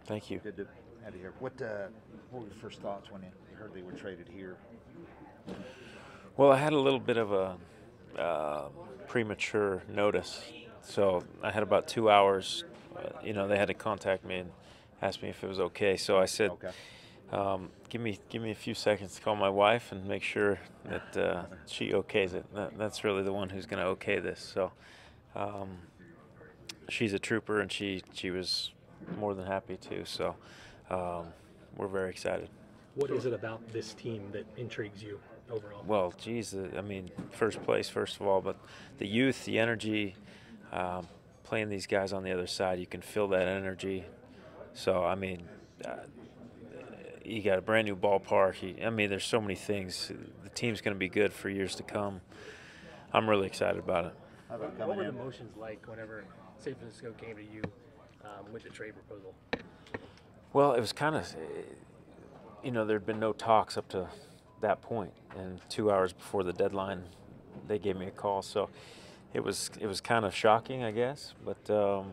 Thank you. Good to have you here. What were your first thoughts when you heard they were traded here? Well, I had a little bit of a premature notice, so I had about 2 hours. They had to contact me and ask me if it was okay. So I said, Okay. give me a few seconds to call my wife and make sure that she okays it. That's really the one who's going to okay this. So um, she's a trooper, and she was more than happy to. So um, we're very excited. What is it about this team that intrigues you overall? Well, geez, I mean, first place, first of all, but the youth, the energy, playing these guys on the other side, you can feel that energy. So, I mean, uh, you got a brand new ballpark. I mean, there's so many things. The team's going to be good for years to come. I'm really excited about it. How about What coming were the in? emotions like whenever San Francisco came to you with the trade proposal? Well, it was kind of, there'd been no talks up to that point, and 2 hours before the deadline, they gave me a call. So it was kind of shocking, I guess. But the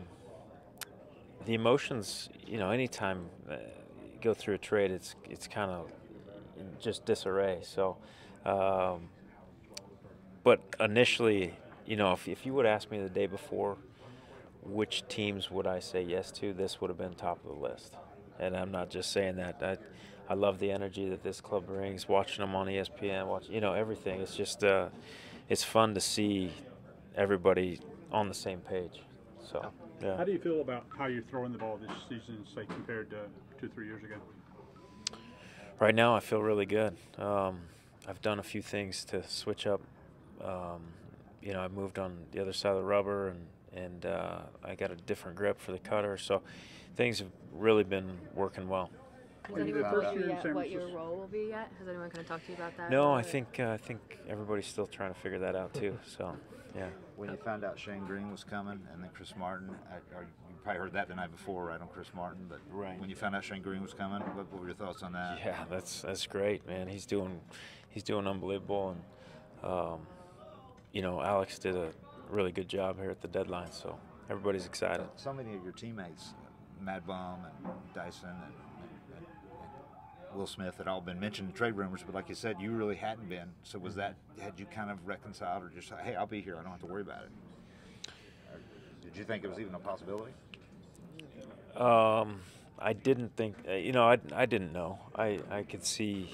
emotions, anytime you go through a trade, it's kind of just disarray. So, um, but initially, if you would ask me the day before, which teams would I say yes to, this would have been top of the list. And I'm not just saying that. I love the energy that this club brings. Watching them on ESPN, everything. It's just it's fun to see everybody on the same page. So, yeah. How do you feel about how you're throwing the ball this season, say, compared to 2, 3 years ago? Right now, I feel really good. I've done a few things to switch up. I moved on the other side of the rubber, and I got a different grip for the cutter. So things have really been working well. Has When you anyone found told out- you in yet San what your Francisco- role will be yet? Has anyone kind of talked to you about that? No, or- I think everybody's still trying to figure that out too. So, yeah. When you found out Shane Greene was coming and then Chris Martin, you probably heard that the night before, right, on Chris Martin, but Right. when you found out Shane Greene was coming, what were your thoughts on that? Yeah, that's great, man. He's doing unbelievable, and Alex did a really good job here at the deadline. So everybody's excited. So many of your teammates, Mad Bum and Dyson and Will Smith, had all been mentioned in trade rumors, but like you said, you really hadn't been. So had you kind of reconciled, or just, hey, I'll be here, I don't have to worry about it? Or did you think it was even a possibility? I didn't think, I didn't know. I could see.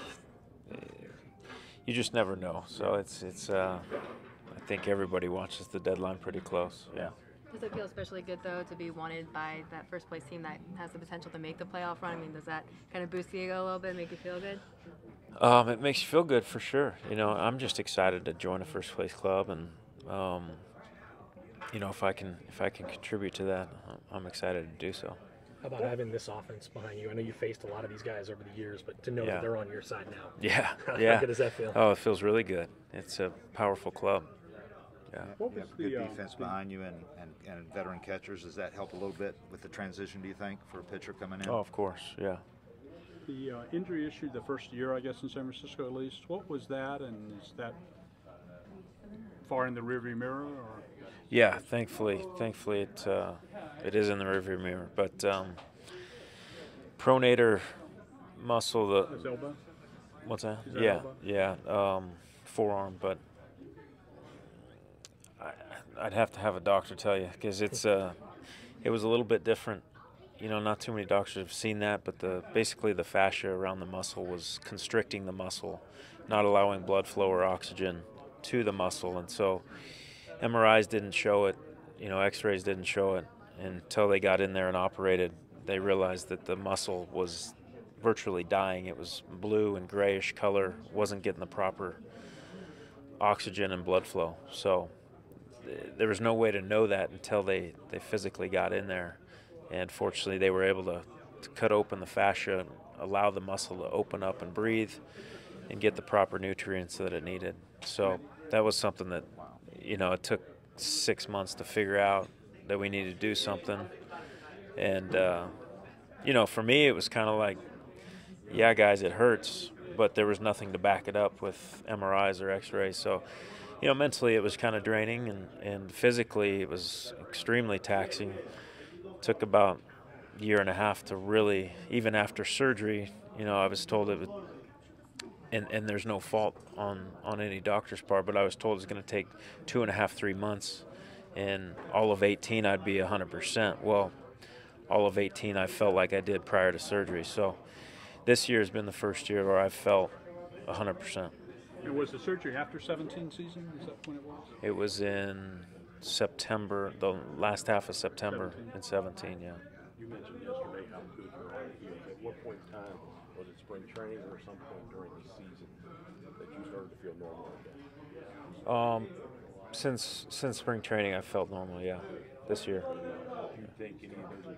You just never know. So it's. I think everybody watches the deadline pretty close. Yeah. Does it feel especially good, though, to be wanted by that first place team that has the potential to make the playoff run? I mean, does that kind of boost the ego a little bit, make you feel good? It makes you feel good for sure. I'm just excited to join a first place club, and if I can contribute to that, I'm excited to do so. How about having this offense behind you? I know you faced a lot of these guys over the years, but to know Yeah. that they're on your side now. Yeah, How yeah. good does that feel? Oh, it feels really good. It's a powerful club. Yeah. What You was have good the, defense behind you and veteran catchers. Does that help a little bit with the transition, do you think, for a pitcher coming in? Oh, of course. Yeah. the injury issue the first year, I guess, in San Francisco at least? What was that, and is that far in the rearview mirror? Or? Yeah, thankfully it is in the rearview mirror. But pronator muscle, His elbow? what's that? Is that Yeah, elbow? yeah, forearm. But I'd have to have a doctor tell you, because it was a little bit different. Not too many doctors have seen that, but basically the fascia around the muscle was constricting the muscle, not allowing blood flow or oxygen to the muscle, and so MRIs didn't show it, X-rays didn't show it, until they got in there and operated. They realized that the muscle was virtually dying. It was blue and grayish color, wasn't getting the proper oxygen and blood flow. So there was no way to know that until they physically got in there. And fortunately, they were able to cut open the fascia and allow the muscle to open up and breathe and get the proper nutrients that it needed. So that was something that, it took 6 months to figure out that we needed to do something. And, for me, it was kind of like, yeah, guys, it hurts, but there was nothing to back it up with MRIs or X-rays. So, mentally it was kind of draining, and physically it was extremely taxing. Took about year and a half to really, even after surgery, I was told it would, and there's no fault on any doctor's part, but I was told it's going to take 2.5, 3 months, and all of 18 I'd be 100%. Well, all of 18 I felt like I did prior to surgery. So this year has been the first year where I felt 100%. And was the surgery after 17 season? Is that when it was? It was in September, the last half of September 17. in 17, yeah. You mentioned yesterday how good your arm healed. At what point in time, was it spring training or some point during the season that you started to feel normal again? Since spring training, I felt normal, yeah, this year. Do you think any of those